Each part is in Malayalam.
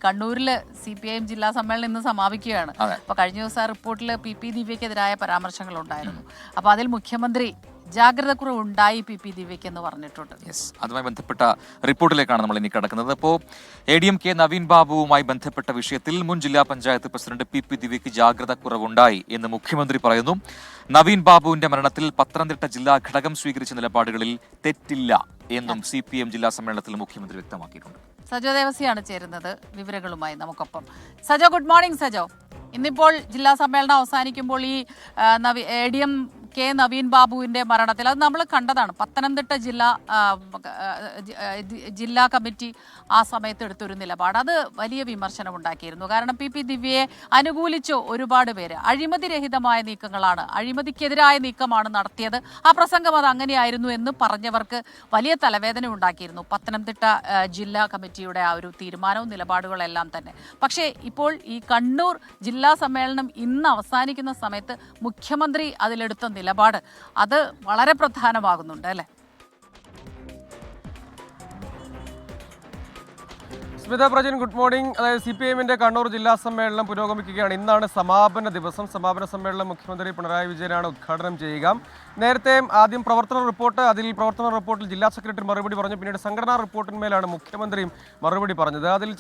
കണ്ണൂരിൽ CPIM ജില്ലാ സമ്മേളനം ഇന്ന് സമാപിക്കുകയാണ്. അപ്പോൾ കഴിഞ്ഞ ദിവസം റിപ്പോർട്ടിൽ PP ദിവ്യക്കെതിരായ പരാമർശങ്ങൾ ഉണ്ടായിരുന്നു. അപ്പോൾ അതിൽ മുഖ്യമന്ത്രി ജാഗ്രത കുറവുണ്ടായി PP ദിവ്യയ്ക്ക് എന്ന് പറഞ്ഞിട്ടുണ്ട്. അതുമായി ബന്ധപ്പെട്ട റിപ്പോർട്ടിലേക്കാണ് നമ്മൾ ഇനി കടക്കുന്നത്. അപ്പോൾ ADMK നവീൻ ബാബുവുമായി ബന്ധപ്പെട്ട വിഷയത്തിൽ മുൻ ജില്ലാ പഞ്ചായത്ത് പ്രസിഡന്റ് PP ദിവ്യയ്ക്ക് ജാഗ്രത കുറവുണ്ടായി എന്ന് മുഖ്യമന്ത്രി പറയുന്നു. നവീൻ ബാബുവിന്റെ മരണത്തിൽ പത്തനംതിട്ട ജില്ലാ ഘടകം സ്വീകരിച്ച നിലപാടുകളിൽ തെറ്റില്ല എന്നും CPM ജില്ലാ സമ്മേളനത്തിൽ മുഖ്യമന്ത്രി വ്യക്തമാക്കിയിട്ടുണ്ട്. സജോ ദേവസിയാണ് ചേരുന്നത് വിവരങ്ങളുമായി നമുക്കൊപ്പം. Sajo, good morning. സജോ, ഇന്നിപ്പോൾ ജില്ലാ സമ്മേളനം അവസാനിക്കുമ്പോൾ ഈ ADMK നവീൻ ബാബുവിന്റെ മരണത്തിൽ അത് നമ്മൾ കണ്ടതാണ്. പത്തനംതിട്ട ജില്ലാ കമ്മിറ്റി ആ സമയത്ത് എടുത്തൊരു നിലപാട് അത് വലിയ വിമർശനം ഉണ്ടാക്കിയിരുന്നു. കാരണം PP ദിവ്യയെ അനുകൂലിച്ചു ഒരുപാട് പേര്. അഴിമതിരഹിതമായ നീക്കങ്ങളാണ്, അഴിമതിക്കെതിരായ നീക്കമാണ് നടത്തിയത്, ആ പ്രസംഗം അത് അങ്ങനെയായിരുന്നു എന്ന് പറഞ്ഞവർക്ക് വലിയ തലവേദന ഉണ്ടാക്കിയിരുന്നു പത്തനംതിട്ട ജില്ലാ കമ്മിറ്റിയുടെ ആ ഒരു തീരുമാനവും നിലപാടുകളെല്ലാം തന്നെ. പക്ഷേ ഇപ്പോൾ ഈ കണ്ണൂർ ജില്ലാ സമ്മേളനം ഇന്ന് അവസാനിക്കുന്ന സമയത്ത് മുഖ്യമന്ത്രി അതിലെടുത്ത നിലപാട് അത് വളരെ പ്രധാനമാകുന്നുണ്ട് അല്ലേ? Smitha Prajan, good morning. അതായത് CPIMന്റെ കണ്ണൂർ ജില്ലാ സമ്മേളനം പുരോഗമിക്കുകയാണ്. ഇന്നാണ് സമാപന ദിവസം. സമാപന സമ്മേളനം മുഖ്യമന്ത്രി പിണറായി വിജയനാണ് ഉദ്ഘാടനം ചെയ്യുക. നേരത്തെ ആദ്യം പ്രവർത്തന റിപ്പോർട്ടിൽ ജില്ലാ സെക്രട്ടറി മറുപടി പറഞ്ഞു. പിന്നീട് സംഘടനാ റിപ്പോർട്ടിന്മേലാണ് മുഖ്യമന്ത്രിയും മറുപടി പറഞ്ഞത്. അതിൽ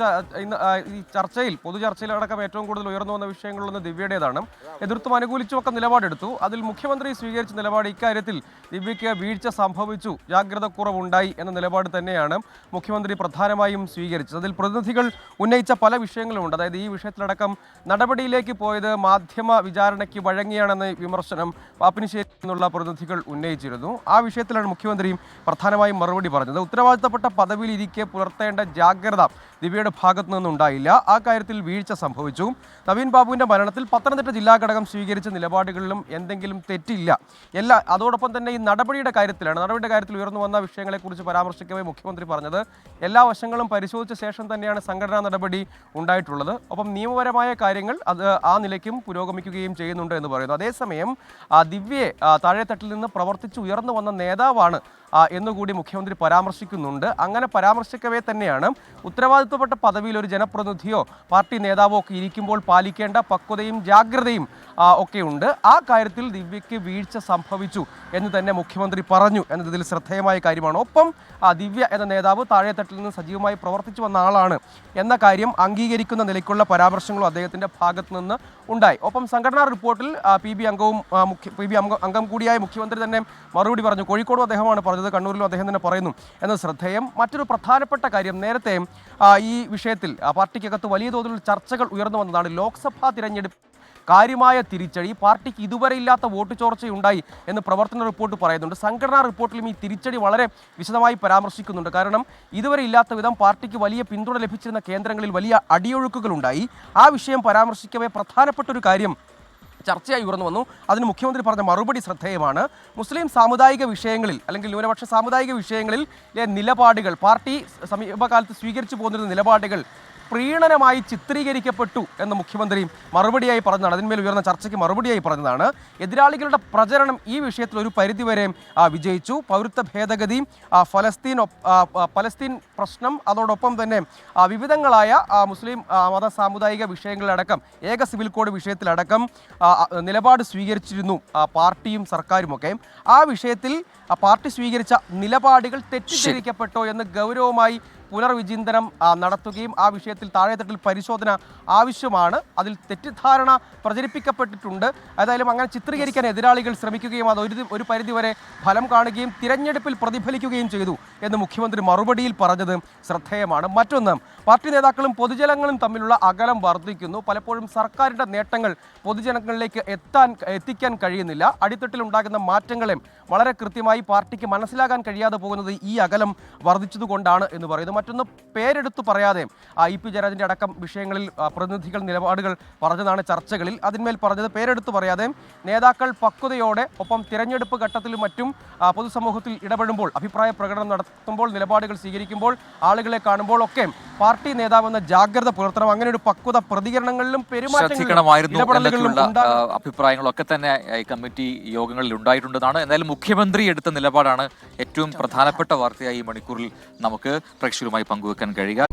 ഈ പൊതുചർച്ചയിലടക്കം ഏറ്റവും കൂടുതൽ ഉയർന്നു വന്ന വിഷയങ്ങളിലൊന്ന് ദിവ്യയുടേതാണ്. എതിർത്തും അനുകൂലിച്ചും ഒക്കെ നിലപാടെടുത്തു. അതിൽ മുഖ്യമന്ത്രി സ്വീകരിച്ച നിലപാട് ഇക്കാര്യത്തിൽ ദിവ്യയ്ക്ക് വീഴ്ച സംഭവിച്ചു, ജാഗ്രത കുറവുണ്ടായി എന്ന നിലപാട് തന്നെയാണ് മുഖ്യമന്ത്രി പ്രധാനമായും സ്വീകരിച്ചത്. അതിൽ പ്രതിനിധികൾ ഉന്നയിച്ച പല വിഷയങ്ങളുമുണ്ട്. അതായത് ഈ വിഷയത്തിലടക്കം നടപടിയിലേക്ക് പോയത് മാധ്യമ വിചാരണയ്ക്ക് വഴങ്ങിയാണെന്ന വിമർശനം പാപ്പിനിശ്ശേരി എന്നുള്ള പ്രതിനിധികൾ ഉന്നയിച്ചിരുന്നു. ആ വിഷയത്തിലാണ് മുഖ്യമന്ത്രിയും പ്രധാനമായും മറുപടി പറഞ്ഞത്. ഉത്തരവാദിത്തപ്പെട്ട പദവിയിൽ ഇരിക്കെ പുലർത്തേണ്ട ജാഗ്രത ദിവ്യയുടെ ഭാഗത്തു നിന്നുണ്ടായില്ല, ആ കാര്യത്തിൽ വീഴ്ച സംഭവിച്ചു. നവീൻ ബാബുവിന്റെ മരണത്തിൽ പത്തനംതിട്ട ജില്ലാ ഘടകം സ്വീകരിച്ച നിലപാടുകളിലും എന്തെങ്കിലും തെറ്റില്ല. അതോടൊപ്പം തന്നെ ഈ നടപടിയുടെ കാര്യത്തിൽ ഉയർന്നു വന്ന വിഷയങ്ങളെക്കുറിച്ച് പരാമർശിക്കവേ മുഖ്യമന്ത്രി പറഞ്ഞത് എല്ലാ വശങ്ങളും പരിശോധിച്ച ശേഷം തന്നെയാണ് സംഘടനാ നടപടി ഉണ്ടായിട്ടുള്ളത്. ഒപ്പം നിയമപരമായ കാര്യങ്ങൾ അത് ആ നിലയ്ക്കും പുരോഗമിക്കുകയും ചെയ്യുന്നുണ്ട് എന്ന് പറയുന്നു. അതേസമയം ദിവ്യയെ താഴെത്തട്ടിൽ നിന്ന് പ്രവർത്തിച്ച് ഉയർന്നു വന്ന നേതാവാണ് എന്നുകൂടി മുഖ്യമന്ത്രി പരാമർശിക്കുന്നുണ്ട്. അങ്ങനെ പരാമർശിക്കവേ തന്നെയാണ് ഉത്തരവാദിത്വപ്പെട്ട പദവിയിൽ ഒരു ജനപ്രതിനിധിയോ പാർട്ടി നേതാവോ ഒക്കെ ഇരിക്കുമ്പോൾ പാലിക്കേണ്ട പക്വതയും ജാഗ്രതയും ഒക്കെ ഉണ്ട്. ആ കാര്യത്തിൽ ദിവ്യയ്ക്ക് വീഴ്ച സംഭവിച്ചു എന്ന് തന്നെ മുഖ്യമന്ത്രി പറഞ്ഞു എന്നതിൽ ശ്രദ്ധേയമായ കാര്യമാണ്. ഒപ്പം ദിവ്യ എന്ന നേതാവ് താഴെത്തട്ടിൽ നിന്ന് സജീവമായി പ്രവർത്തിച്ചു വന്ന ആളാണ് എന്ന കാര്യം അംഗീകരിക്കുന്ന നിലയ്ക്കുള്ള പരാമർശങ്ങളും അദ്ദേഹത്തിൻ്റെ ഭാഗത്തു നിന്ന് ഉണ്ടായി. ഒപ്പം സംഘടനാ റിപ്പോർട്ടിൽ PB അംഗം കൂടിയായ മുഖ്യമന്ത്രി തന്നെ മറുപടി പറഞ്ഞു. കോഴിക്കോടും അദ്ദേഹമാണ് പറഞ്ഞത്, കണ്ണൂരിലും അദ്ദേഹം തന്നെ പറയുന്നു എന്നത് ശ്രദ്ധേയം. മറ്റൊരു പ്രധാനപ്പെട്ട കാര്യം, നേരത്തെ ഈ വിഷയത്തിൽ പാർട്ടിക്കകത്ത് വലിയ തോതിലുള്ള ചർച്ചകൾ ഉയർന്നു വന്നതാണ്. ലോക്സഭാ തിരഞ്ഞെടുപ്പ് കാര്യമായ തിരിച്ചടി, പാർട്ടിക്ക് ഇതുവരെ ഇല്ലാത്ത വോട്ട് ചോർച്ചയുണ്ടായി എന്ന് പ്രവർത്തന റിപ്പോർട്ട് പറയുന്നുണ്ട്. സംഘടനാ റിപ്പോർട്ടിലും ഈ തിരിച്ചടി വളരെ വിശദമായി പരാമർശിക്കുന്നുണ്ട്. കാരണം ഇതുവരെ ഇല്ലാത്ത വിധം പാർട്ടിക്ക് വലിയ പിന്തുണ ലഭിച്ചിരുന്ന കേന്ദ്രങ്ങളിൽ വലിയ അടിയൊഴുക്കുകളുണ്ടായി. ആ വിഷയം പരാമർശിക്കവേ പ്രധാനപ്പെട്ട ഒരു കാര്യം ചർച്ചയായി ഉയർന്നു വന്നു. അതിന് മുഖ്യമന്ത്രി പറഞ്ഞ മറുപടി ശ്രദ്ധേയമാണ്. മുസ്ലിം സാമുദായിക വിഷയങ്ങളിൽ അല്ലെങ്കിൽ ന്യൂനപക്ഷ സാമുദായിക വിഷയങ്ങളിൽ നിലപാടുകൾ, പാർട്ടി സമീപകാലത്ത് സ്വീകരിച്ചു പോകുന്ന നിലപാടുകൾ പ്രീണനമായി ചിത്രീകരിക്കപ്പെട്ടു എന്ന് മുഖ്യമന്ത്രി മറുപടിയായി പറഞ്ഞതാണ്. അതിന്മേൽ ഉയർന്ന ചർച്ചയ്ക്ക് മറുപടിയായി പറഞ്ഞതാണ്. എതിരാളികളുടെ പ്രചരണം ഈ വിഷയത്തിൽ ഒരു പരിധിവരെ വിജയിച്ചു. പൗരത്വ ഭേദഗതി, പലസ്തീൻ പ്രശ്നം, അതോടൊപ്പം തന്നെ വിവിധങ്ങളായ മുസ്ലിം മത സാമുദായിക വിഷയങ്ങളിലടക്കം ഏക സിവിൽ കോഡ് വിഷയത്തിലടക്കം നിലപാട് സ്വീകരിച്ചിരുന്നു പാർട്ടിയും സർക്കാരുമൊക്കെ. ആ വിഷയത്തിൽ പാർട്ടി സ്വീകരിച്ച നിലപാടുകൾ തെറ്റിദ്ധരിക്കപ്പെട്ടോ എന്ന് ഗൗരവമായി പുനർവിചിന്തനം നടത്തുകയും ആ വിഷയത്തിൽ താഴെത്തട്ടിൽ പരിശോധന ആവശ്യമാണ്. അതിൽ തെറ്റിദ്ധാരണ പ്രചരിപ്പിക്കപ്പെട്ടിട്ടുണ്ട്. ഏതായാലും അങ്ങനെ ചിത്രീകരിക്കാൻ എതിരാളികൾ ശ്രമിക്കുകയും അത് ഒരു പരിധിവരെ ഫലം കാണുകയും തിരഞ്ഞെടുപ്പിൽ പ്രതിഫലിക്കുകയും ചെയ്തു എന്ന് മുഖ്യമന്ത്രി മറുപടിയിൽ പറഞ്ഞത് ശ്രദ്ധേയമാണ്. മറ്റൊന്ന്, പാർട്ടി നേതാക്കളും പൊതുജനങ്ങളും തമ്മിലുള്ള അകലം വർദ്ധിക്കുന്നു. പലപ്പോഴും സർക്കാരിൻ്റെ നേട്ടങ്ങൾ പൊതുജനങ്ങളിലേക്ക് എത്തിക്കാൻ കഴിയുന്നില്ല. അടിത്തട്ടിൽ ഉണ്ടാകുന്ന മാറ്റങ്ങളെ വളരെ കൃത്യമായി പാർട്ടിക്ക് മനസ്സിലാക്കാൻ കഴിയാതെ പോകുന്നത് ഈ അകലം വർദ്ധിച്ചതുകൊണ്ടാണ് എന്ന് പറയുന്നു. മറ്റൊന്ന്, പേരെടുത്തു പറയാതെ IP ജയരാജൻ്റെ അടക്കം വിഷയങ്ങളിൽ പ്രതിനിധികൾ നിലപാടുകൾ പറഞ്ഞതാണ് ചർച്ചകളിൽ. അതിന്മേൽ പറഞ്ഞത്, പേരെടുത്തു പറയാതെ നേതാക്കൾ പക്വതയോടെ ഒപ്പം തിരഞ്ഞെടുപ്പ് ഘട്ടത്തിലും മറ്റും പൊതുസമൂഹത്തിൽ ഇടപെടുമ്പോൾ, അഭിപ്രായ പ്രകടനം നടത്തുമ്പോൾ, നിലപാടുകൾ സ്വീകരിക്കുമ്പോൾ, ആളുകളെ കാണുമ്പോൾ ഒക്കെ പാർട്ടി നേതാവെന്ന ജാഗ്രത പുലർത്തണം. അങ്ങനെ ഒരു പക്വത പ്രതികരണങ്ങളിലും പെരുമാറ്റങ്ങളിലും അഭിപ്രായങ്ങളൊക്കെ തന്നെ ഈ കമ്മിറ്റി യോഗങ്ങളിൽ ഉണ്ടായിട്ടുണ്ടെന്നാണ്. എന്തായാലും മുഖ്യമന്ത്രി എടുത്ത നിലപാടാണ് ഏറ്റവും പ്രധാനപ്പെട്ട വാർത്തയായി ഈ മണിക്കൂറിൽ നമുക്ക് പ്രേക്ഷകരുമായി പങ്കുവെക്കാൻ കഴിയുക.